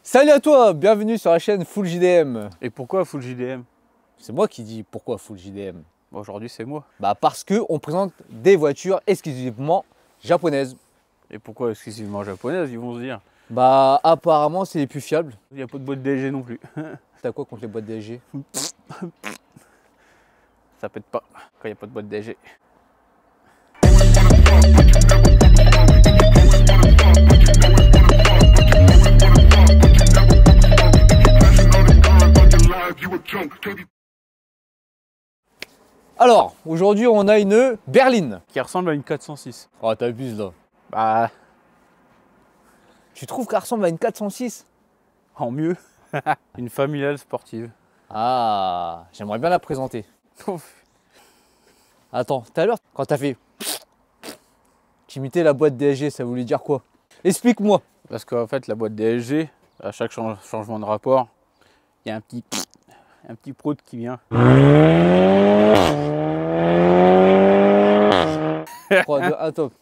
Salut à toi, bienvenue sur la chaîne Full JDM. Et pourquoi Full JDM? C'est moi qui dis pourquoi Full JDM. Aujourd'hui, c'est moi. Bah parce que on présente des voitures exclusivement japonaises. Et pourquoi exclusivement japonaise, ils vont se dire? Bah apparemment c'est les plus fiables. Il n'y a pas de boîte DG non plus. T'as quoi contre les boîtes DSG? Ça pète pas quand il n'y a pas de boîte DG. Alors, aujourd'hui on a une berline. Qui ressemble à une 406. Oh t'abuses là. Bah, Tu trouves qu'elle ressemble à une 406? en mieux. Une familiale sportive. Ah, j'aimerais bien la présenter. Attends, tout à l'heure quand t'as fait... Tu imitais la boîte DSG, ça voulait dire quoi? Explique-moi. Parce qu'en fait, la boîte DSG, à chaque changement de rapport, il y a un petit prout qui vient. 3, 2, 1, top.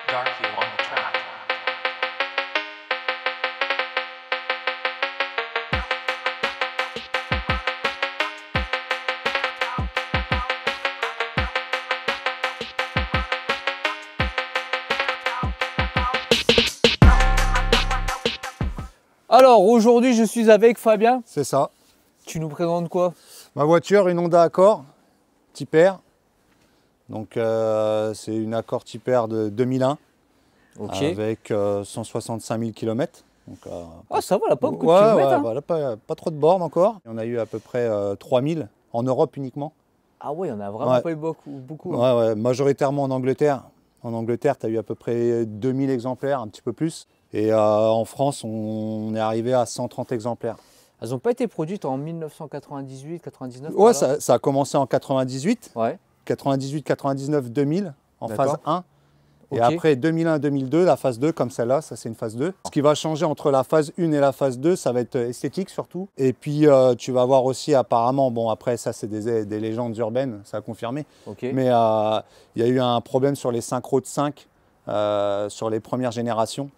Dark You on the track. Alors aujourd'hui je suis avec Fabien. C'est ça. Tu nous présentes quoi? Ma voiture, une Honda Accord Type R. Donc c'est une Accord Type R de 2001 Ok. avec 165 000 km. Donc, Ah ça va, elle a pas beaucoup de ouais, kilomètres. ouais, Hein. voilà, pas trop de bornes encore. On a eu à peu près 3000 en Europe uniquement. Ah ouais, on a vraiment Ouais. pas eu beaucoup. Hein. Ouais, majoritairement en Angleterre. En Angleterre, tu as eu à peu près 2000 exemplaires, un petit peu plus. Et en France, on est arrivé à 130 exemplaires. Elles n'ont pas été produites en 1998, 99. Ouais, ça a commencé en 98. Ouais. 98, 99, 2000 en D'accord. phase 1. Et Ok. après 2001, 2002, la phase 2 comme celle-là, ça c'est une phase 2. Ce qui va changer entre la phase 1 et la phase 2, ça va être esthétique surtout. Et puis tu vas voir aussi apparemment, bon après ça c'est des légendes urbaines, ça a confirmé. Ok. Mais il y a eu un problème sur les synchros de 5 sur les premières générations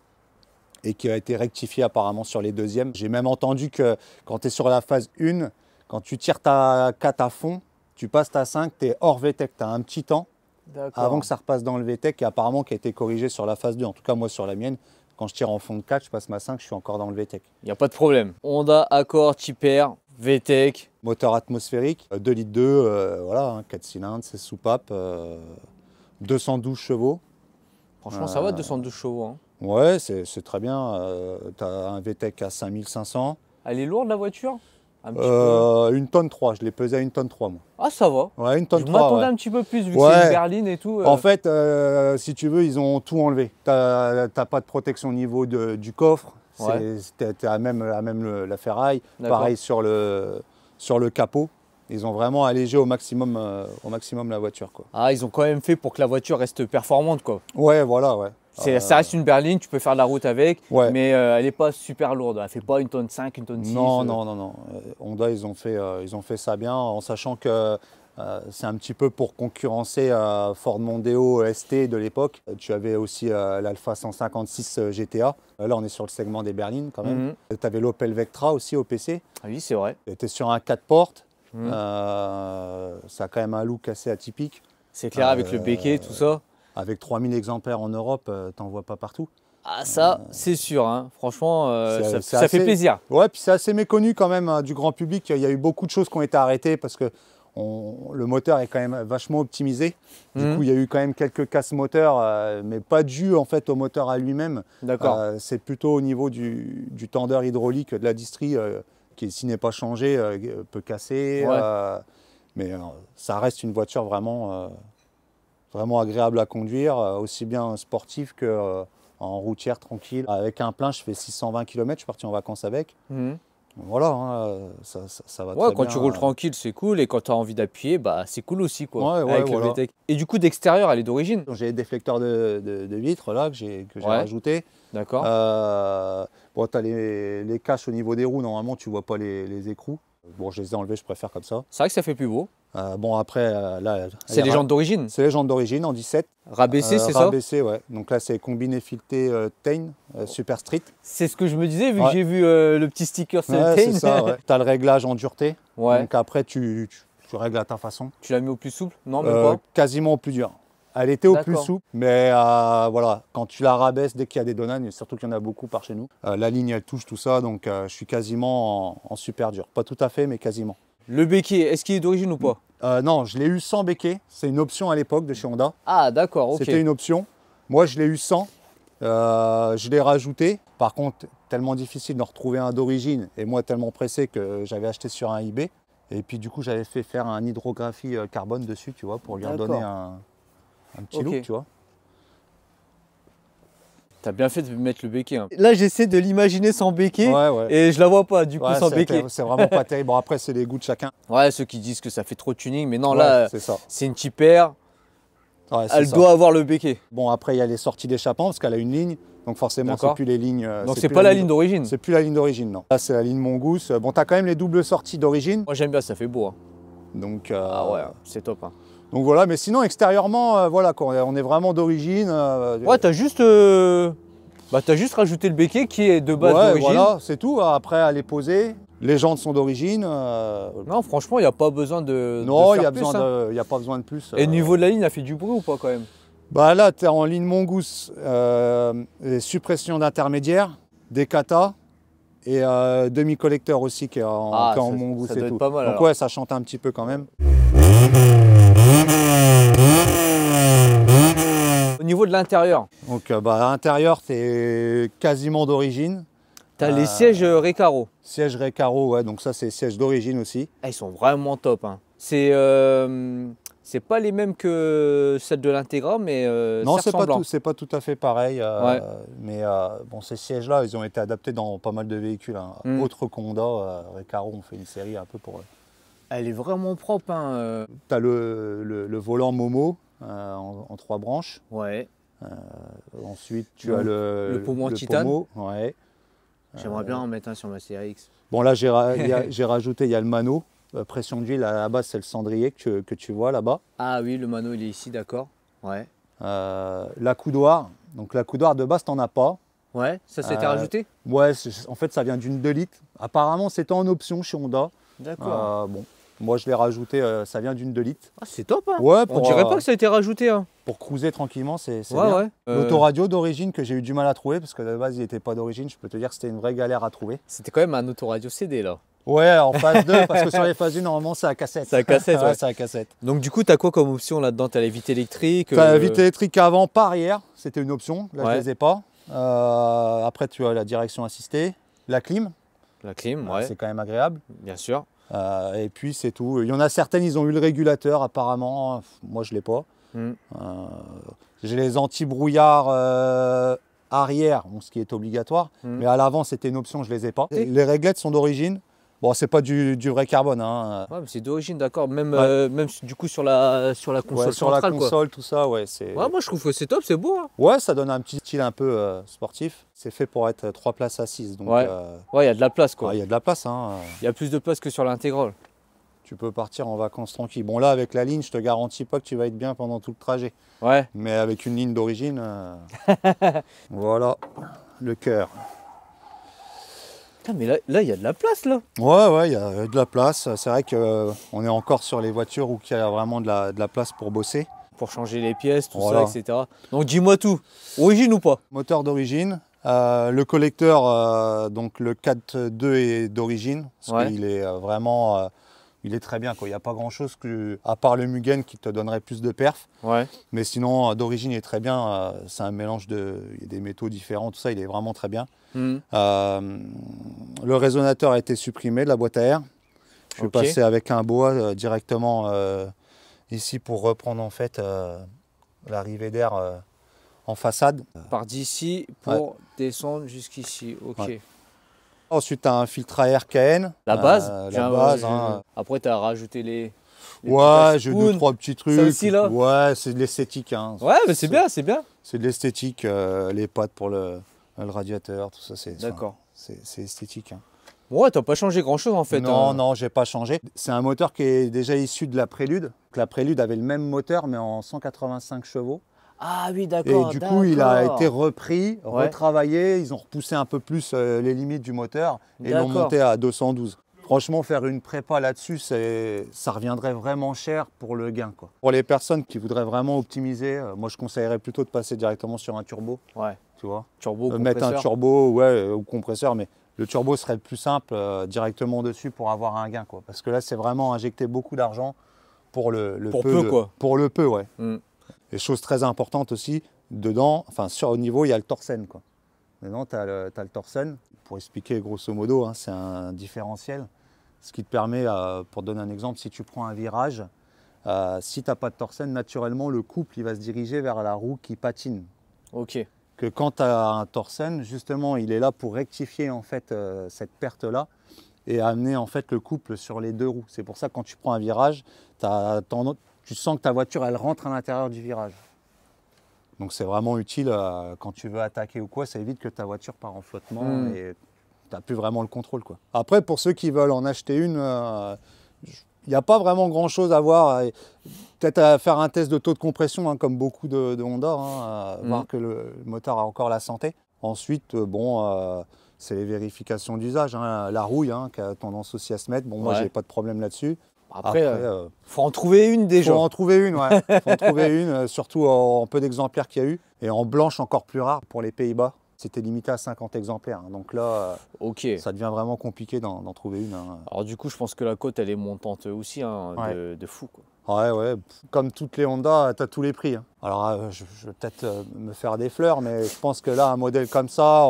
et qui a été rectifié apparemment sur les deuxièmes. J'ai même entendu que quand tu es sur la phase 1, quand tu tires ta 4 à fond, tu passes ta 5, tu es hors VTEC, tu as un petit temps D'accord. avant que ça repasse dans le VTEC et apparemment qui a été corrigé sur la phase 2. En tout cas, moi sur la mienne, quand je tire en fond de 4, je passe ma 5, je suis encore dans le VTEC. Il n'y a pas de problème. Honda Accord Type R, VTEC. Moteur atmosphérique, 2 litres 2, voilà, 4 cylindres, 16 soupapes, 212 chevaux. Franchement, ça va, 212 chevaux. Hein. Ouais, c'est très bien. Tu as un VTEC à 5500. Elle est lourde la voiture? Un petit peu. Une tonne 3, je l'ai pesé à une tonne 3 moi. Ah ça va. Ouais, une tonne Je 3. m'attendais Ouais. un petit peu plus vu que Ouais. c'est une berline et tout. En fait, si tu veux, ils ont tout enlevé. Tu n'as pas de protection au niveau du coffre. Ouais. Tu as même la ferraille. D'accord. Pareil sur le capot. Ils ont vraiment allégé au maximum la voiture, quoi. Ah, ils ont quand même fait pour que la voiture reste performante quoi. Ouais, voilà, ouais. Ça reste une berline, tu peux faire de la route avec, Ouais. mais elle n'est pas super lourde. Elle fait pas une tonne 5, une tonne 6. Non. Honda, ils ont fait ça bien en sachant que c'est un petit peu pour concurrencer Ford Mondeo ST de l'époque. Tu avais aussi l'Alfa 156 GTA. Là, on est sur le segment des berlines quand même. Tu avais l'Opel Vectra aussi au PC. Ah oui, c'est vrai. Tu étais sur un 4 portes. Mhm. Ça a quand même un look assez atypique. C'est clair avec le béquet, tout ça. Avec 3000 exemplaires en Europe, t'en vois pas partout. Ah ça, c'est sûr. Hein. Franchement, C'est ça fait assez- plaisir. Ouais, puis c'est assez méconnu quand même hein, du grand public. Il y a eu beaucoup de choses qui ont été arrêtées parce que le moteur est quand même vachement optimisé. Du Mhm. coup, il y a eu quand même quelques casses moteurs, mais pas dû en fait au moteur à lui-même. D'accord. C'est plutôt au niveau du tendeur hydraulique de la distrie qui, s'il n'est pas changé, peut casser. Ouais. Mais ça reste une voiture vraiment agréable à conduire, aussi bien sportive que en routière tranquille. Avec un plein, je fais 620 km, je suis parti en vacances avec. Mhm. Voilà, hein, ça va Ouais, très quand bien. tu roules tranquille, c'est cool. Et quand tu as envie d'appuyer, bah, c'est cool aussi. Quoi, Ouais, avec le voilà. VTEC. Et du coup, d'extérieur, elle est d'origine. J'ai des déflecteurs de vitres là que j'ai Ouais. rajoutés. D'accord. Bon, tu as les caches au niveau des roues, normalement tu vois pas les écrous. Bon, je les ai enlevés, je préfère comme ça. C'est vrai que ça fait plus beau. Bon, après, là... C'est les jantes d'origine. C'est les jantes d'origine en 17. Rabaissé, c'est ça? Rabaissé, ouais. Donc là, c'est combiné fileté Tain, Super Street. C'est ce que je me disais, vu que j'ai vu le petit sticker Ouais, Tain. c'est ça, ouais. Tu as le réglage en dureté. Ouais. Donc après, tu règles à ta façon. Tu l'as mis au plus souple? Non, même pas. Quasiment au plus dur. Elle était au plus D'accord. souple, mais voilà, quand tu la rabaisses, dès qu'il y a des donanes, surtout qu'il y en a beaucoup par chez nous, la ligne, elle touche tout ça, donc je suis quasiment en super dur. Pas tout à fait, mais quasiment. Le béquet, est-ce qu'il est d'origine ou pas? Non, je l'ai eu sans béquet. C'est une option à l'époque de chez Honda. Ah, d'accord, ok. C'était une option. Moi, je l'ai eu sans. Je l'ai rajouté. Par contre, tellement difficile d'en retrouver un d'origine et moi tellement pressé que j'avais acheté sur un eBay. Et puis du coup, j'avais fait faire un hydrographie carbone dessus, tu vois, pour lui redonner un petit look, tu vois. T'as bien fait de mettre le béquet. Hein. Là, j'essaie de l'imaginer sans béquet et je la vois pas du coup sans béquet. C'est vraiment pas terrible. Bon, après, c'est les goûts de chacun. Ouais, ceux qui disent que ça fait trop de tuning, mais non, là, c'est une Type R. Ouais, elle doit avoir le béquet. Bon, après, il y a les sorties d'échappement parce qu'elle a une ligne. Donc forcément, c'est plus les lignes. Donc c'est pas la ligne d'origine. C'est plus la ligne d'origine, non. Là, c'est la ligne Mongoose. Bon, tu as quand même les doubles sorties d'origine. Moi, j'aime bien, ça fait beau. Hein. Donc, ah ouais, c'est top. Hein. Donc voilà, mais sinon, extérieurement, voilà, on est vraiment d'origine. Ouais, t'as juste rajouté le béquet qui est de base d'origine. Voilà, c'est tout. Après, à les poser. Les jantes sont d'origine. Non, franchement, il n'y a pas besoin de. Non, il n'y a, a pas besoin de plus. Et au niveau de la ligne, elle fait du bruit ou pas quand même? Bah là, tu es en ligne Mongoose, suppression d'intermédiaires, des katas et demi-collecteur aussi qui est en Mongoose et tout. Pas mal, donc alors. ouais, ça chante un petit peu quand même. Au niveau de l'intérieur. Donc à l'intérieur, c'est quasiment d'origine. T'as les sièges Recaro. Sièges Recaro, ouais, donc ça c'est sièges d'origine aussi. Ah, ils sont vraiment top. Hein. C'est pas les mêmes que celles de l'Integra, mais non, c'est pas tout à fait pareil. Mais bon, ces sièges-là, ils ont été adaptés dans pas mal de véhicules. Hein. Autre qu'Honda, Recaro, on fait une série un peu pour eux. Elle est vraiment propre. Hein. Tu as le volant Momo en 3 branches. Ouais. Ensuite, tu as le pommeau en titane. Ouais. J'aimerais bien en mettre un sur ma CRX. Bon, là, j'ai rajouté, il y a le mano. Pression d'huile, à la base, c'est le cendrier que tu vois là-bas. Ah oui, le mano, il est ici, d'accord. Ouais. L'accoudoir. Donc, l'accoudoir de base, t'en as pas. Ouais, ça s'était rajouté? Ouais, en fait, ça vient d'une 2 litres. Apparemment, c'était en option chez Honda. D'accord. Bon, moi, je l'ai rajouté, ça vient d'une 2 litres. Ah, c'est top, hein. Ouais, on dirait pas que ça a été rajouté, hein. Pour cruiser tranquillement, c'est bien. Ouais. L'autoradio d'origine que j'ai eu du mal à trouver, parce que de base, il n'était pas d'origine, je peux te dire que c'était une vraie galère à trouver. C'était quand même un autoradio CD, là. Ouais, en phase 2, parce que sur les phases 1, normalement, c'est à cassette. C'est à cassette, ouais. C'est à cassette. Donc, du coup, tu as quoi comme option là-dedans? Tu as la vitre électrique? Tu as la vitre électrique avant, pas arrière. C'était une option. Là, je ne les ai pas. Après, tu as la direction assistée, la clim. La clim, ouais. C'est quand même agréable. Bien sûr. Et puis, c'est tout. Il y en a certaines, ils ont eu le régulateur, apparemment. Moi, je ne l'ai pas. J'ai les anti-brouillard arrière, ce qui est obligatoire. Mais à l'avant, c'était une option, je ne les ai pas. Les réglettes sont d'origine. Bon, c'est pas du vrai carbone. Hein. Ouais, mais c'est d'origine, d'accord. Même du coup sur la console sur centrale, la console, tout ça, ouais. Ouais, moi je trouve que c'est top, c'est beau. Hein. Ouais, ça donne un petit style un peu sportif. C'est fait pour être 3 places assises. Donc, ouais, il y a de la place, quoi. Il y a de la place. Hein. Il y a plus de place que sur l'Intégrale. Tu peux partir en vacances tranquille. Bon, là, avec la ligne, je te garantis pas que tu vas être bien pendant tout le trajet. Ouais. Mais avec une ligne d'origine, voilà, le cœur. Mais là, il y a de la place, là. Ouais, il y a de la place. C'est vrai qu'on est encore sur les voitures où il y a vraiment de la place pour bosser. Pour changer les pièces, tout ça, etc. Donc, dis-moi tout. Origine ou pas? Moteur d'origine. Le collecteur, donc le 4.2 est d'origine. Parce qu'il est vraiment... il est très bien, quoi. Il n'y a pas grand-chose à part le Mugen qui te donnerait plus de perf. Ouais. Mais sinon, d'origine, il est très bien. C'est un mélange il y a des métaux différents, tout ça, il est vraiment très bien. Le résonateur a été supprimé de la boîte à air. Je vais passer avec un bois directement ici pour reprendre en fait l'arrivée d'air en façade. Part d'ici pour descendre jusqu'ici, ok. Ouais. Ensuite, tu as un filtre à air KN. La base hein. Après, tu as rajouté les ouais, j'ai 2-3 petits trucs. Ça aussi, là. Ouais, c'est de l'esthétique. Hein. Ouais, mais c'est bien, c'est bien. C'est de l'esthétique, les pattes pour le radiateur, tout ça. D'accord. C'est esthétique. Hein. Ouais, t'as pas changé grand chose en fait. Non, hein. non, j'ai pas changé. C'est un moteur qui est déjà issu de la Prélude. La Prélude avait le même moteur mais en 185 chevaux. Ah oui, Et d'accord. du coup, il a d'accord. été repris, Ouais. retravaillé. Ils ont repoussé un peu plus les limites du moteur et l'ont D'accord. monté à 212. Franchement, faire une prépa là-dessus, ça reviendrait vraiment cher pour le gain, quoi. Pour les personnes qui voudraient vraiment optimiser, moi je conseillerais plutôt de passer directement sur un turbo, Ouais. tu vois. Turbo, Mettre un compresseur. turbo ouais, ou compresseur, mais le turbo serait le plus simple directement dessus pour avoir un gain, quoi. Parce que là, c'est vraiment injecter beaucoup d'argent pour le Pour peu, peu, quoi. Pour le peu, ouais. Hmm. Et chose très importante aussi, dedans, enfin au niveau, il y a le torsen, quoi. Dedans, tu as le torsen. Pour expliquer grosso modo, hein, c'est un différentiel. Ce qui te permet, pour te donner un exemple, si tu prends un virage, si tu n'as pas de torsen, naturellement, le couple il va se diriger vers la roue qui patine. Ok. Que quand tu as un torsen, justement, il est là pour rectifier en fait, cette perte-là et amener en fait, le couple sur les deux roues. C'est pour ça que quand tu prends un virage, tu sens que ta voiture elle rentre à l'intérieur du virage. Donc c'est vraiment utile quand tu veux attaquer ou quoi, ça évite que ta voiture part en flottement et tu n'as plus vraiment le contrôle, quoi. Après, pour ceux qui veulent en acheter une, il n'y a pas vraiment grand chose à voir. Peut-être à faire un test de taux de compression, hein, comme beaucoup de Honda, hein, voir que le moteur a encore la santé. Ensuite, c'est les vérifications d'usage, hein, la rouille, hein, qui a tendance aussi à se mettre. Bon, moi, Ouais. j'ai pas de problème là-dessus. Après, faut en trouver une déjà. Faut en trouver une, ouais. Faut en trouver une, surtout en peu d'exemplaires qu'il y a eu. Et en blanche, encore plus rare pour les Pays-Bas. C'était limité à 50 exemplaires. Hein. Donc là, Ok. ça devient vraiment compliqué d'en trouver une. Hein. Alors du coup, je pense que la côte, elle est montante aussi, hein, Ouais. de fou, quoi. Ouais, ouais. Comme toutes les Honda, tu as tous les prix. Hein. Alors, je vais peut-être me faire des fleurs, mais je pense que là, un modèle comme ça,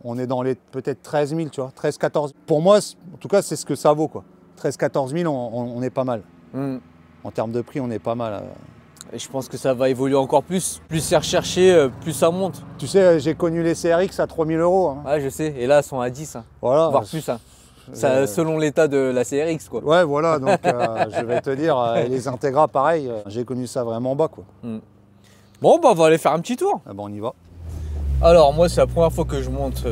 on est dans les peut-être 13 000, tu vois, 13 14 000. Pour moi, en tout cas, c'est ce que ça vaut, quoi. 13 14 000, on est pas mal. Hmm. En termes de prix, on est pas mal. Et je pense que ça va évoluer encore plus. Plus c'est recherché, plus ça monte. Tu sais, j'ai connu les CRX à 3 000 €. Hein. Ouais, je sais. Et là, elles sont à 10, hein, Voilà. voire plus. Hein. Ça, selon l'état de la CRX, quoi. Ouais, voilà, donc je vais te dire, les Integra, pareil, j'ai connu ça vraiment bas, quoi. Bon, bah, on va aller faire un petit tour. Ah ben, on y va. Alors, moi, c'est la première fois que je monte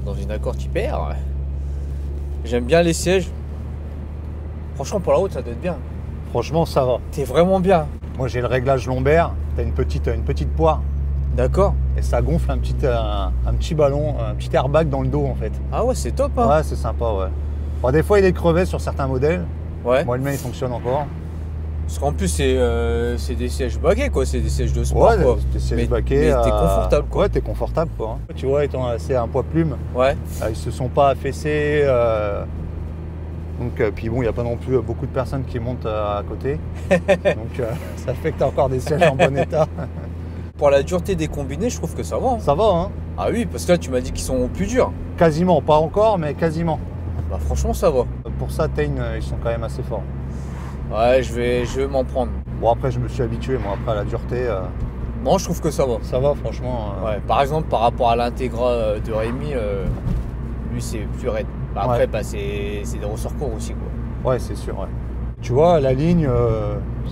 dans une Accord Type R. J'aime bien les sièges. Franchement, pour la route, ça doit être bien. Franchement, ça va. T'es vraiment bien. Moi, j'ai le réglage lombaire, t'as une petite poire, D'accord. et ça gonfle un petit ballon, un petit airbag dans le dos, en fait. Ah ouais, c'est top, hein. Ouais, c'est sympa, ouais. Bon, des fois, il est crevé sur certains modèles. Ouais. Moi, le mien, il fonctionne encore. Parce qu'en plus, c'est des sièges bagués, quoi. C'est des sièges de sport, Ouais, quoi. des sièges Mais baquets. t'es confortable, quoi. Ouais, t'es confortable, quoi. Hein. Tu vois, étant assez un poids plume, Ouais. ils se sont pas affaissés. Donc, puis bon, il n'y a pas non plus beaucoup de personnes qui montent à côté. Donc, ça fait que tu as encore des sièges en bon état. Pour la dureté des combinés, je trouve que ça va. Hein. Ça va, hein? Ah oui, parce que là, tu m'as dit qu'ils sont plus durs. Quasiment, pas encore, mais quasiment. Bah franchement, ça va. Pour ça, Tain, ils sont quand même assez forts. Ouais, je vais m'en prendre. Bon, après, je me suis habitué, moi, après, à la dureté. Non, je trouve que ça va. Ça va, franchement. Ouais, par exemple, par rapport à l'Integra de Rémi, lui, c'est plus raide. Bah, après, Ouais. bah, c'est des ressorts courts aussi, quoi. Ouais, c'est sûr, ouais. Tu vois, la ligne,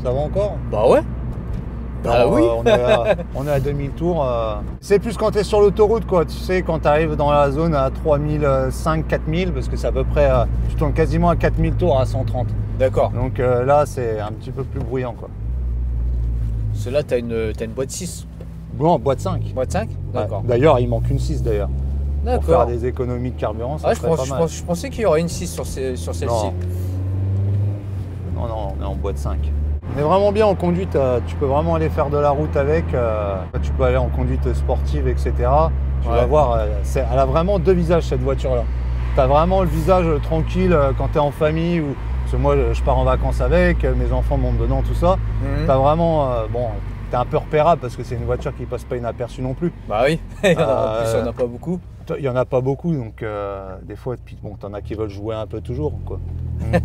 ça va encore? Bah ouais. Bah Alors, oui. on est à 2000 tours. C'est plus quand tu es sur l'autoroute, quoi. Tu sais, quand tu arrives dans la zone à 3005, 4000, parce que c'est à peu près, tu tournes quasiment à 4000 tours à 130. D'accord. Donc là, c'est un petit peu plus bruyant, quoi. Ceux-là, t'as une boîte 6. Non, boîte 5. Boîte 5. D'accord. Ouais. D'ailleurs, il manque une 6, d'ailleurs. Pour faire D'accord. des économies de carburant, ça Ah, je serait pas mal. pensais qu'il y aurait une 6 sur celle-ci. Non. Non, on est en boîte 5. On est vraiment bien en conduite, tu peux vraiment aller faire de la route avec, tu peux aller en conduite sportive, etc. Tu Ouais. vas voir, elle a vraiment deux visages, cette voiture-là. Tu as vraiment le visage tranquille quand tu es en famille, ou, parce que moi je pars en vacances avec, mes enfants montent dedans, tout ça. Mhm. Tu as vraiment, tu es un peu repérable parce que c'est une voiture qui passe pas inaperçue non plus. Bah oui. En plus, il n'y en a pas beaucoup. Il n'y en a pas beaucoup, donc des fois, puis bon, t'en as qui veulent jouer un peu toujours, quoi. Donc,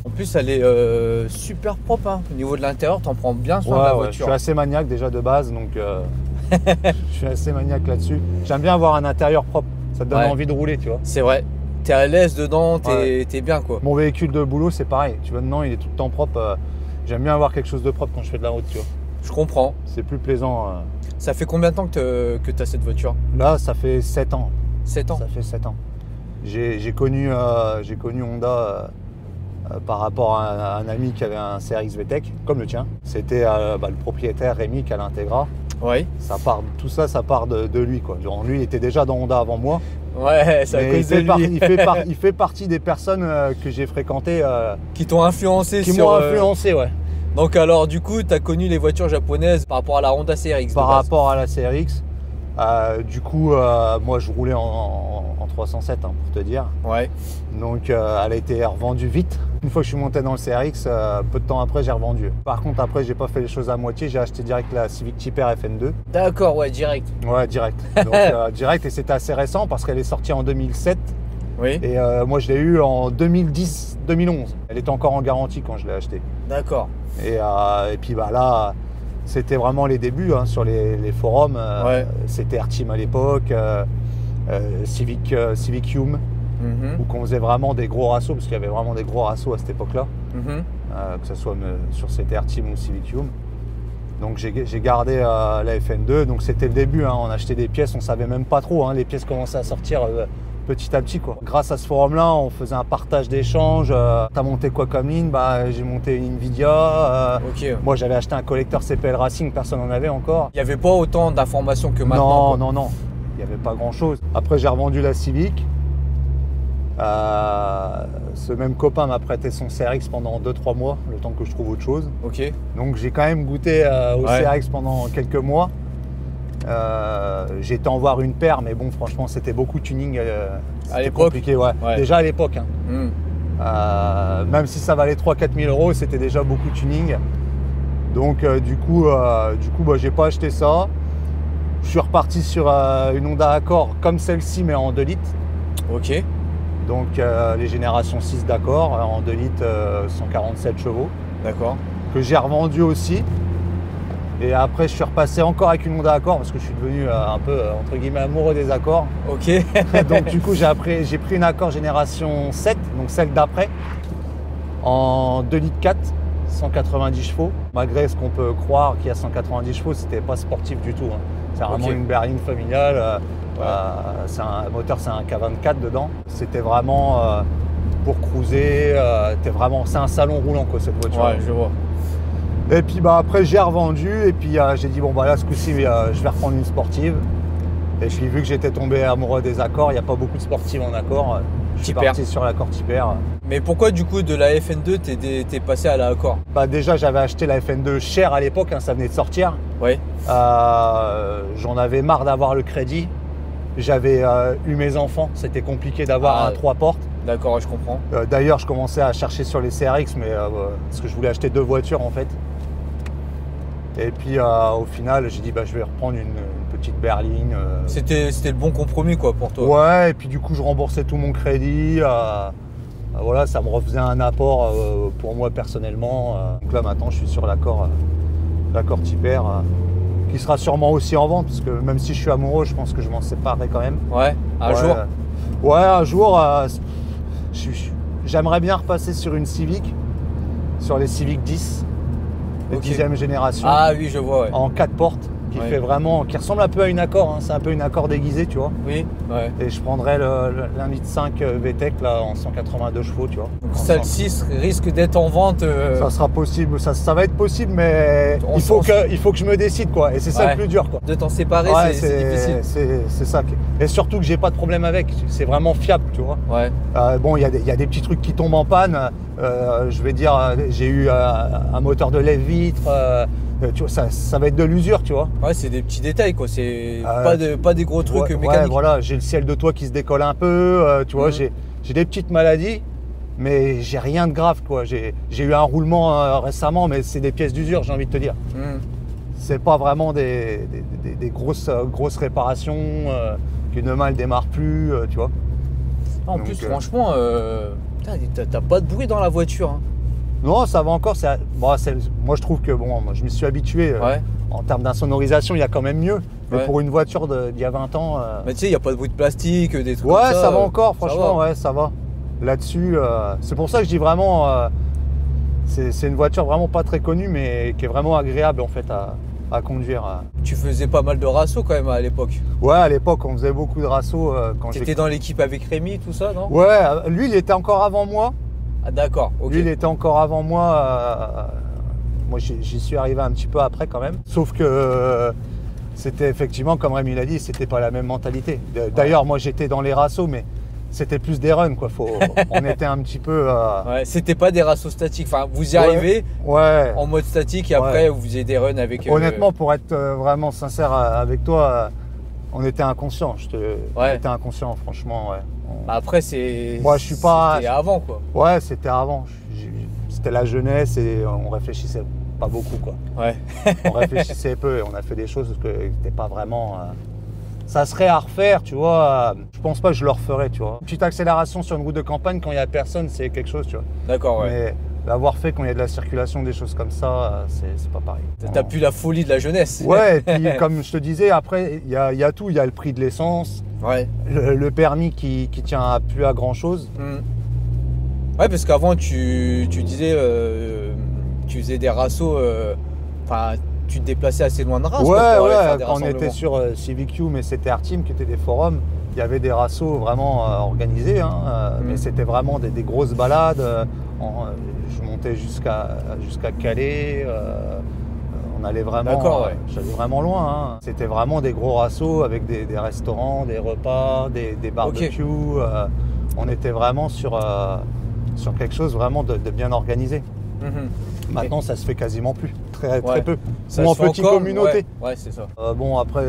En plus, elle est super propre. Hein. Au niveau de l'intérieur, t'en prends bien soin de la je voiture. suis assez maniaque déjà de base, donc je suis assez maniaque là-dessus. J'aime bien avoir un intérieur propre, ça te donne Ouais. envie de rouler, tu vois. C'est vrai. T'es à l'aise dedans, Ouais. t'es bien, quoi. Mon véhicule de boulot, c'est pareil. Tu vois, dedans, il est tout le temps propre. J'aime bien avoir quelque chose de propre quand je fais de la route, tu vois. Je comprends. C'est plus plaisant. Ça fait combien de temps que t'as cette voiture? Là, ça fait 7 ans. 7 ans. Ça fait 7 ans. J'ai connu Honda par rapport à un ami qui avait un CRX VTEC, comme le tien. C'était le propriétaire Rémi qui a l'Integra. Oui. Tout ça, ça part de lui, quoi. Genre, lui, il était déjà dans Honda avant moi. Ouais, c'est à Mais cause de lui. il fait partie des personnes que j'ai fréquentées. Qui t'ont influencé Qui sur... m'ont influencé, ouais. Donc alors du coup, tu as connu les voitures japonaises par rapport à la Honda CRX Par de base. rapport à la CRX. Moi, je roulais en 307, hein, pour te dire. Ouais. Donc, elle a été revendue vite. Une fois que je suis monté dans le CRX, peu de temps après, j'ai revendu. Par contre, après, j'ai pas fait les choses à moitié. J'ai acheté direct la Civic Type R FN2. D'accord, ouais, direct. Ouais, direct. Donc, direct, et c'était assez récent parce qu'elle est sortie en 2007. Oui. Et moi, je l'ai eu en 2010-2011. Elle était encore en garantie quand je l'ai achetée. D'accord. Et puis là, c'était vraiment les débuts, hein, sur les forums. Ouais. C'était Airteam à l'époque, Civic Hume, où on faisait vraiment des gros rassos, parce qu'il y avait vraiment des gros rassos à cette époque-là, que ce soit sur cet Airteam ou Civic Hume. Donc j'ai gardé la FN2, donc c'était le début, hein, on achetait des pièces, on savait même pas trop, hein, les pièces commençaient à sortir petit à petit, quoi. Grâce à ce forum-là, on faisait un partage d'échanges. T'as monté quoi comme ligne? J'ai monté une Nvidia. Ok. Moi, j'avais acheté un collecteur CPL Racing, personne n'en avait encore. Il n'y avait pas autant d'informations que maintenant. Non. Il n'y avait pas grand-chose. Après, j'ai revendu la Civic. Ce même copain m'a prêté son CRX pendant 2-3 mois, le temps que je trouve autre chose. Ok. Donc, j'ai quand même goûté au Ouais. CRX pendant quelques mois. J'ai été en voir une paire, mais bon, franchement, c'était beaucoup de tuning. À l'époque. Compliqué, ouais. Ouais. Déjà à l'époque. Hein. Même si ça valait 3-4 000 euros, c'était déjà beaucoup de tuning. Donc, du coup, j'ai pas acheté ça. Je suis reparti sur une Honda Accord comme celle-ci, mais en 2 litres. Ok. Donc, les générations 6 d'Accord en 2 litres, 147 chevaux, D'accord. que j'ai revendu aussi. Et après, je suis repassé encore avec une Honda Accord parce que je suis devenu un peu, entre guillemets, amoureux des Accords. Ok. Donc, du coup, j'ai pris une Accord génération 7, donc celle d'après, en 2 litres 4, 190 chevaux. Malgré ce qu'on peut croire qu'il y a 190 chevaux, c'était pas sportif du tout, hein. C'est vraiment Ok. une berline familiale. Ouais. C'est un moteur, c'est un K24 dedans. C'était vraiment pour cruiser. C'est un salon roulant, quoi, cette voiture. Ouais, je vois. Et puis après j'ai revendu et puis j'ai dit bon bah là ce coup-ci je vais reprendre une sportive. Et puis vu que j'étais tombé amoureux des Accords, il n'y a pas beaucoup de sportives en Accord. Je suis Type R. parti sur l'Accord Type R. Mais pourquoi du coup de la FN2 t'es passé à la Accord? Déjà j'avais acheté la FN2 chère à l'époque, hein, ça venait de sortir. Ouais. J'en avais marre d'avoir le crédit. J'avais eu mes enfants, c'était compliqué d'avoir un 3 portes. D'accord, je comprends. D'ailleurs je commençais à chercher sur les CRX, mais parce que je voulais acheter 2 voitures en fait. Et puis au final, j'ai dit je vais reprendre une petite berline. C'était le bon compromis quoi pour toi. Ouais, et puis du coup, je remboursais tout mon crédit. Voilà, ça me refaisait un apport pour moi personnellement. Donc là, maintenant, je suis sur l'accord Type R, qui sera sûrement aussi en vente, parce que même si je suis amoureux, je pense que je m'en séparerai quand même. Ouais, un jour. Ouais, un jour, j'aimerais bien repasser sur une Civic, sur les Civic 10. Les Ok. 10e génération, Ah oui, je vois, ouais. en 4 portes, qui ressemble un peu à une Accord, hein. C'est un peu une Accord déguisée, tu vois. Oui, ouais. Et je prendrais l'1,5 litre VTEC là, en 182 chevaux, tu vois. Donc celle-ci risque d'être en vente. Ça sera possible, ça va être possible, mais il faut que je me décide, quoi. Et c'est ça Ouais. le plus dur, quoi. De t'en séparer, Ouais, c'est difficile. C'est ça. Et surtout que j'ai pas de problème avec. C'est vraiment fiable, tu vois. Ouais. Bon, il y a des petits trucs qui tombent en panne. Je vais dire, j'ai eu un moteur de lève-vitre. Tu vois, ça va être de l'usure, tu vois. Ouais, c'est des petits détails quoi. C'est Euh, pas des gros trucs Ouais, mécaniques. voilà, j'ai le ciel de toit qui se décolle un peu. Tu vois, j'ai des petites maladies, mais j'ai rien de grave, quoi. J'ai eu un roulement récemment, mais c'est des pièces d'usure, j'ai envie de te dire. C'est pas vraiment des grosses réparations, qu'une main ne démarre plus, tu vois. En Donc, plus, franchement, t'as pas de bruit dans la voiture. Hein. Non, ça va encore. Moi, je trouve que bon, moi, je m'y suis habitué. Ouais. En termes d'insonorisation, il y a quand même mieux. Mais Ouais. pour une voiture d'il y a 20 ans. Mais tu sais, il n'y a pas de bruit de plastique, des trucs Ouais, comme ça. ça va encore, ça franchement, va. ouais, ça va. Là-dessus, c'est pour ça que je dis vraiment, c'est une voiture vraiment pas très connue, mais qui est vraiment agréable en fait à conduire. Tu faisais pas mal de rassos quand même à l'époque. Ouais, à l'époque, on faisait beaucoup de rassos. Quand T'étais dans l'équipe avec Rémi, tout ça, non? Ouais, lui, il était encore avant moi. Ah d'accord, ok. Lui, il était encore avant moi. Moi, j'y suis arrivé un petit peu après quand même. Sauf que c'était effectivement, comme Rémi l'a dit, c'était pas la même mentalité. D'ailleurs, moi, j'étais dans les rassos, mais c'était plus des runs, quoi. On était un petit peu... Ouais, c'était pas des rassos statiques. Enfin, vous y arrivez ouais. en mode statique et après, vous faisiez des runs avec... Honnêtement, pour être vraiment sincère avec toi, on était inconscients. On était inconscients, franchement, ouais. Bah après, c'est... Moi, je suis pas... C'était avant, quoi. Ouais, c'était avant. C'était la jeunesse et on réfléchissait pas beaucoup, quoi. Ouais. On réfléchissait peu et on a fait des choses qui n'étaient pas vraiment... Ça serait à refaire, tu vois. Je pense pas que je le referais, tu vois. Une petite accélération sur une route de campagne quand il n'y a personne, c'est quelque chose, tu vois. D'accord, ouais. Mais l'avoir fait quand il y a de la circulation, des choses comme ça, c'est pas pareil. T'as plus la folie de la jeunesse. Ouais, et puis comme je te disais, après, il y a tout. Il y a le prix de l'essence, Ouais. le permis qui tient plus à grand chose. Ouais, parce qu'avant, tu disais, tu faisais des rassos, enfin, tu te déplaçais assez loin de Reims. Ouais, quoi, pour aller faire des quand on était rassemblements. sur CVQ, mais c'était Arteam qui étaient des forums, il y avait des rassos vraiment organisés, hein, mais c'était vraiment des grosses balades. Je montais jusqu'à Calais, on allait vraiment, j'allais vraiment loin. Hein. C'était vraiment des gros rassos avec des restaurants, des repas, des barbecues. On était vraiment sur quelque chose vraiment de bien organisé. Maintenant, ça se fait quasiment plus, très peu. Ça Ou en se fait petite encore, communauté. Ouais, c'est ça. Bon, après,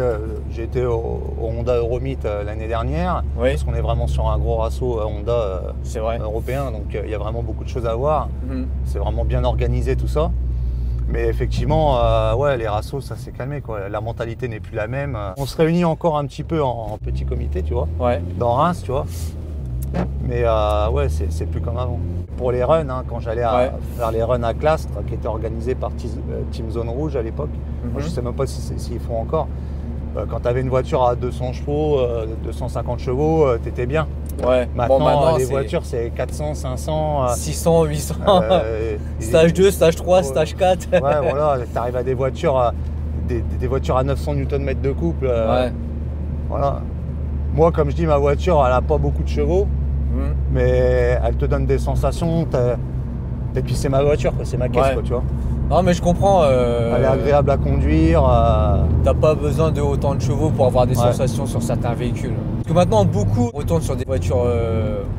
j'ai été au Honda Euromeet l'année dernière, Oui. parce qu'on est vraiment sur un gros rasso Honda C'est vrai. européen, donc il y a vraiment beaucoup de choses à voir. C'est vraiment bien organisé tout ça. Mais effectivement, ouais, les rassos, ça s'est calmé, quoi. La mentalité n'est plus la même. On se réunit encore un petit peu en petit comité, tu vois, Ouais. dans Reims, tu vois. Mais ouais, c'est plus comme avant. Pour les runs, hein, quand j'allais faire les runs à Clastres, qui étaient organisés par Team Zone Rouge à l'époque, moi, je ne sais même pas s'ils font encore. Quand tu avais une voiture à 200 chevaux, 250 chevaux, t'étais bien. Ouais. Maintenant, les voitures, c'est 400, 500... 600, 800. Stage 2, stage 3, stage 4. Ouais, voilà, t'arrives à des voitures, des voitures à 900 Nm de couple. Ouais. Voilà. Moi, comme je dis, ma voiture, elle n'a pas beaucoup de chevaux, mais elle te donne des sensations. Et puis c'est ma voiture, quoi, c'est ma caisse, quoi, tu vois. Non, mais je comprends. Elle est agréable à conduire. T'as pas besoin de autant de chevaux pour avoir des sensations sur certains véhicules. Parce que maintenant, beaucoup retournent sur des voitures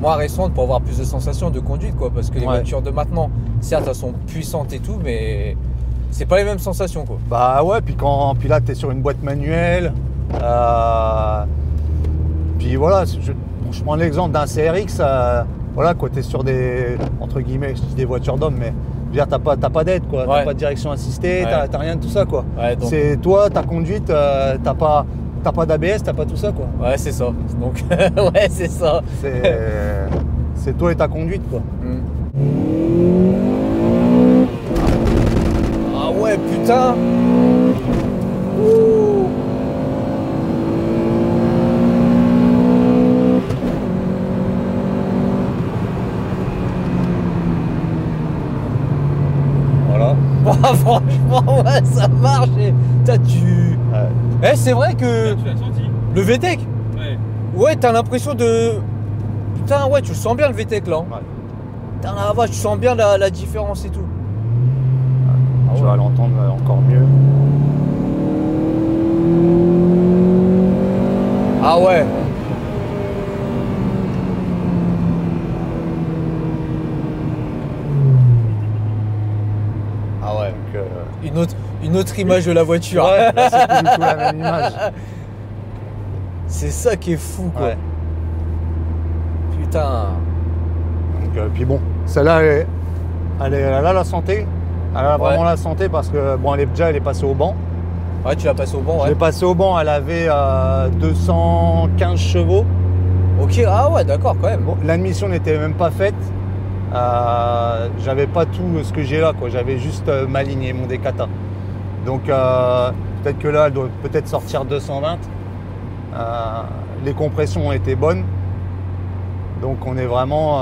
moins récentes pour avoir plus de sensations de conduite, quoi. Parce que les voitures de maintenant, certes, elles sont puissantes et tout, mais c'est pas les mêmes sensations, quoi. Bah ouais, puis là, t'es sur une boîte manuelle. Puis voilà, je prends l'exemple d'un CRX. Voilà, quoi, t'es sur des, entre guillemets, je dis des voitures d'hommes, mais je veux dire, t'as pas d'aide, quoi. T'as pas de direction assistée, t'as rien de tout ça, quoi. Ouais, donc... C'est toi, ta conduite, t'as pas d'ABS, t'as pas tout ça, quoi. Ouais, c'est ça. Donc, ouais, c'est ça. C'est toi et ta conduite, quoi. Ah ouais, putain. Ouh. Voilà. Franchement, ouais, ça marche. Et tu... Eh, c'est vrai que... Tu l'as senti? Le VTEC? Ouais. Ouais, t'as l'impression de... Putain, ouais, tu le sens bien le VTEC là. Ouais. Putain, la vache, tu sens bien la différence et tout. Tu vas l'entendre encore mieux. Ah ouais. Ah ouais. Donc, Une autre image de la voiture. ouais, là, c'est plus du tout la même image. C'est ça qui est fou, quoi. Ouais. Putain. Donc, puis bon, celle-là, elle a la santé. Elle a vraiment la santé parce que bon, elle est passée au banc. Ouais, tu l'as passé au banc, Je ouais. l'ai passée au banc, elle avait 215 chevaux. Ok, ah ouais, d'accord, quand même. Bon, l'admission n'était même pas faite. J'avais pas tout ce que j'ai là, quoi. J'avais juste ma ligne et mon décata. Donc peut-être que là, elle doit peut-être sortir 220. Les compressions ont été bonnes. Donc on est vraiment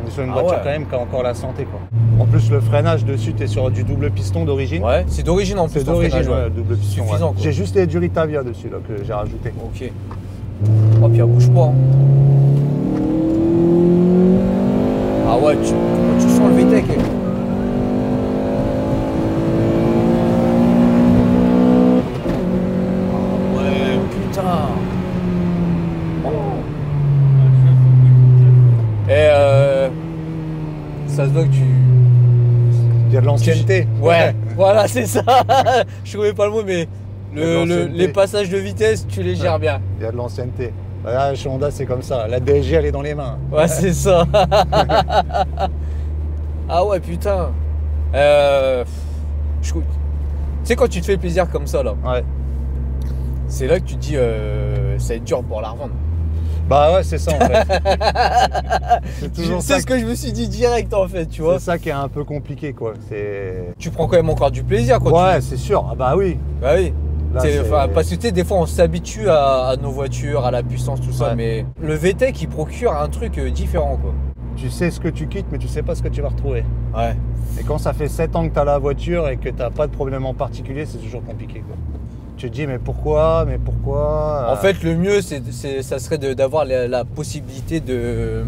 On est sur une Ah voiture ouais. quand même qui a encore la santé, quoi. En plus, le freinage dessus, tu es sur du double piston d'origine. Ouais, c'est d'origine en plus. C'est ton d'origine, freinage, ouais, le double piston. Suffisant, Ouais. quoi. J'ai juste les Duritavia dessus là, que j'ai rajouté. Ok. Oh, puis elle bouge pas. Hein. Ah ouais, comment tu sens le VTEC. Ah ouais, putain. Oh. Et ça se voit que tu... Il y a de l'ancienneté. Ouais, voilà, c'est ça. Je trouvais pas le mot, mais l'ancienneté. les passages de vitesse, tu les gères bien. Il y a de l'ancienneté. Là, chez Honda, c'est comme ça. La DSG, elle est dans les mains. Ouais, c'est ça. Ah ouais, putain. Tu sais, quand tu te fais plaisir comme ça, là, Ouais. c'est là que tu te dis, ça va être dur pour la revendre. Bah ouais, c'est ça en fait. C'est toujours C'est ça. ce que je me suis dit direct, en fait, tu vois. C'est ça qui est un peu compliqué, quoi. C'est. Tu prends quand même encore du plaisir quand Ouais, c'est sûr. Ah bah oui. Bah oui. Là, Parce que tu sais, des fois on s'habitue à nos voitures, à la puissance, tout ça, Ouais. mais le VTEC il procure un truc différent, quoi. Tu sais ce que tu quittes, mais tu sais pas ce que tu vas retrouver. Ouais. Et quand ça fait 7 ans que tu as la voiture et que tu n'as pas de problème en particulier, c'est toujours compliqué, quoi. Tu te dis, mais pourquoi En fait, le mieux, ça serait d'avoir la possibilité de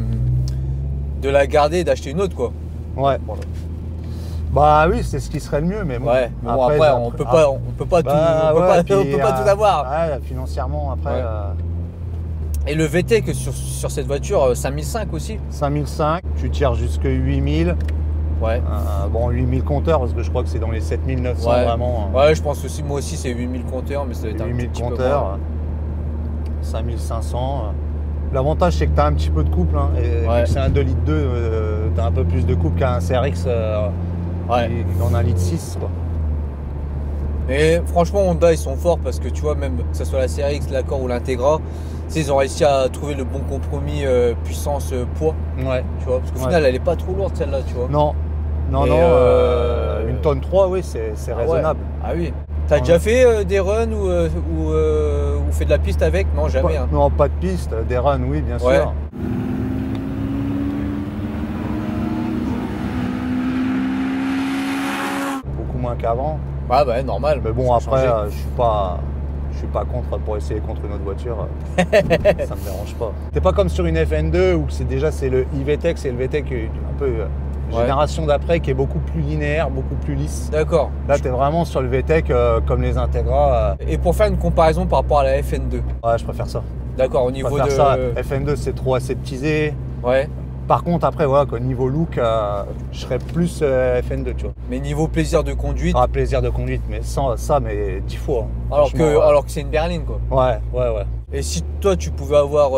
la garder et d'acheter une autre, quoi. Ouais. Bah oui, c'est ce qui serait le mieux, mais bon. Ouais. Mais bon, après, on peut pas tout, Bah, on peut ouais, pas, on puis, peut pas tout avoir. Ouais, financièrement, après, Ouais. Et le VTEC sur cette voiture, 5005 aussi. 5005, tu tires jusque 8000. Ouais. Bon, 8000 compteurs, parce que je crois que c'est dans les 7900 Ouais. vraiment. Ouais, je pense aussi, moi aussi, c'est 8000 compteurs, mais ça doit être un 8000 petit peu compteurs, moins. 5500. L'avantage, c'est que tu as un petit peu de couple. Hein, et Ouais. vu que c'est un 2 litres 2, tu as un peu plus de couple qu'un CRX Ouais. qui en a 1 litre 6. Quoi. Mais franchement, Honda, ils sont forts parce que tu vois, même que ce soit la CRX, l'Accord ou l'Integra, tu sais, ils ont réussi à trouver le bon compromis puissance-poids, Ouais. tu vois. Parce qu'au Ouais. final, elle est pas trop lourde celle-là, tu vois. Non, non, Et non. Une tonne 3, oui, c'est Ah ouais. raisonnable. Ah oui. T'as déjà fait des runs ou fait de la piste avec? Non, jamais. Hein. Non, pas de piste, des runs, oui, bien Ouais. sûr. Beaucoup moins qu'avant. Ouais, bah, normal. Mais bon, Ça a après, changé. je suis pas contre pour essayer contre une autre voiture. Ça me dérange pas. C'est pas comme sur une FN2 où c'est le e-VTEC, c'est le VTEC un peu génération d'après qui est beaucoup plus linéaire, beaucoup plus lisse. D'accord. Là, tu es vraiment sur le VTEC comme les Integra. Et pour faire une comparaison par rapport à la FN2, Ouais, je préfère ça. d'accord, au Je niveau préfère de. ça. FN2, c'est trop aseptisé. Ouais. Par contre, après, voilà, quoi, niveau look, je serais plus FN2, tu vois. Mais niveau plaisir de conduite, Ah, plaisir de conduite, mais sans ça, mais 10 fois. Hein. alors Franchement, que c'est une berline, quoi. Ouais, ouais, ouais. Et si toi tu pouvais avoir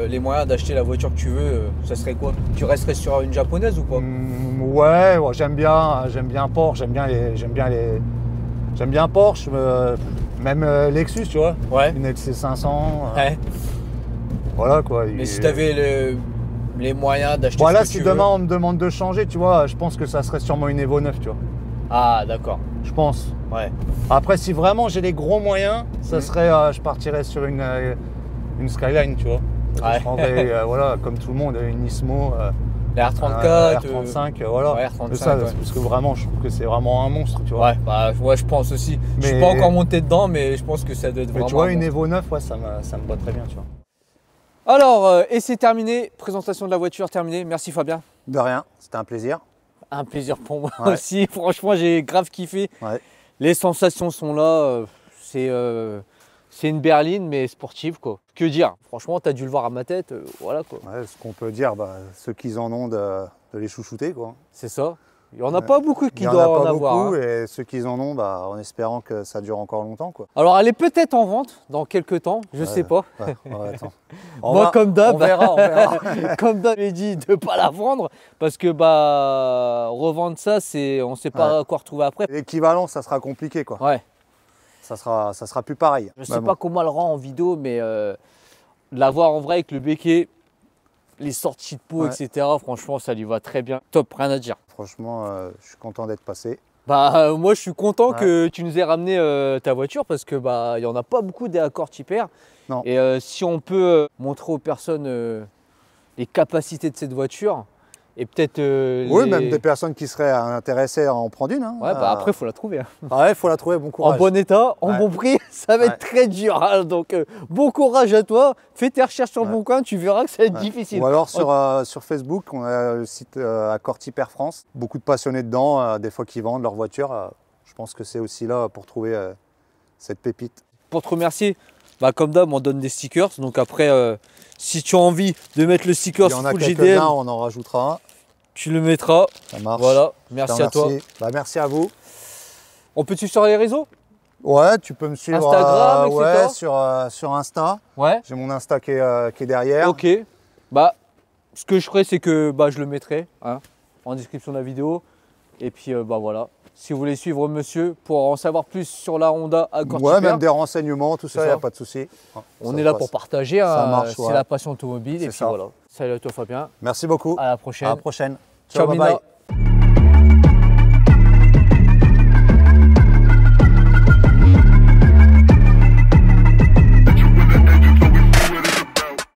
les moyens d'acheter la voiture que tu veux, ça serait quoi? Tu resterais sur une japonaise ou pas? Ouais, j'aime bien Porsche, j'aime bien Porsche, même Lexus, tu vois. Ouais. Une LC500. Ouais. Voilà quoi. Mais si tu avais les moyens d'acheter Voilà, ce que si tu demain veux. on me demande de changer, tu vois, je pense que ça serait sûrement une Evo 9, tu vois. Ah d'accord. Je pense. Ouais. Après, si vraiment j'ai les gros moyens, ça serait, je partirais sur une Skyline, tu vois. Ouais. Je prendrais, voilà, comme tout le monde, une Nismo, La R34. R35, voilà. Ouais, R35, Mais ça, ouais. parce que vraiment, je trouve que c'est vraiment un monstre, tu vois. Ouais, bah ouais, je pense aussi. Je suis Mais- pas encore monté dedans, mais je pense que ça doit être Mais vraiment. tu vois, un une monstre. Evo 9, ouais, ça me va très bien, tu vois. Alors, et c'est terminé. Présentation de la voiture terminée. Merci Fabien. De rien, c'était un plaisir. Un plaisir pour moi Ouais. aussi. Franchement, j'ai grave kiffé. Ouais. Les sensations sont là. C'est une berline, mais sportive, quoi. Que dire? Franchement, t'as dû le voir à ma tête. Voilà, quoi. Ouais, ce qu'on peut dire, ceux qui en ont de les chouchouter, quoi. C'est ça. Il n'y en a pas beaucoup qui Il y en doivent a en pas avoir. beaucoup, Hein. et ceux qui en ont, en espérant que ça dure encore longtemps, quoi. Alors, elle est peut-être en vente dans quelques temps. Je sais pas. Ouais, attends. Moi, comme d'hab, On verra, on verra. comme d'hab, j'ai dit de ne pas la vendre parce que revendre ça, on ne sait pas Ouais. quoi retrouver après. L'équivalent, ça sera compliqué, quoi. Ouais. Ça sera plus pareil. Je sais pas comment elle le rend en vidéo, mais la voir en vrai avec le béquet, les sorties de peau, Ouais. etc. Franchement, ça lui va très bien. Top, rien à dire. Franchement, je suis content d'être passé. Moi, je suis content Ouais. que tu nous aies ramené ta voiture parce que il y en a pas beaucoup des Accord Type R. Non. Et si on peut montrer aux personnes les capacités de cette voiture Et peut-être. Oui, même des personnes qui seraient intéressées à en prendre une. Hein. Ouais, bah après, il faut la trouver. Hein. Ah ouais, il faut la trouver, bon courage. En bon état, en bon prix, ça va être très dur. Hein. Donc, bon courage à toi. Fais tes recherches sur le bon coin, tu verras que ça va être difficile. Ou alors sur Facebook, on a le site Accord Hyper France. Beaucoup de passionnés dedans, des fois qui vendent leur voiture. Je pense que c'est aussi là pour trouver cette pépite. Pour te remercier, bah, comme d'hab, on donne des stickers. Donc après, si tu as envie de mettre le sticker sur Full GDM, on en rajoutera un. Tu le mettras. Ça marche. Voilà, merci à toi. Bah, merci à vous. On peut te suivre sur les réseaux? Ouais, tu peux me suivre Instagram, etc. sur Insta. Ouais. J'ai mon Insta qui est derrière. Ok. Bah, ce que je ferai, c'est que bah, je le mettrai hein, en description de la vidéo. Et puis, bah voilà. Si vous voulez suivre monsieur pour en savoir plus sur la Honda Accord Hyper, même des renseignements, tout ça, il n'y a pas de souci. On est là pour partager. Hein, c'est la passion automobile. Et puis ça. voilà. Salut à toi, Fabien. Merci beaucoup. À la prochaine. À la prochaine. Ciao, bye Mina. bye.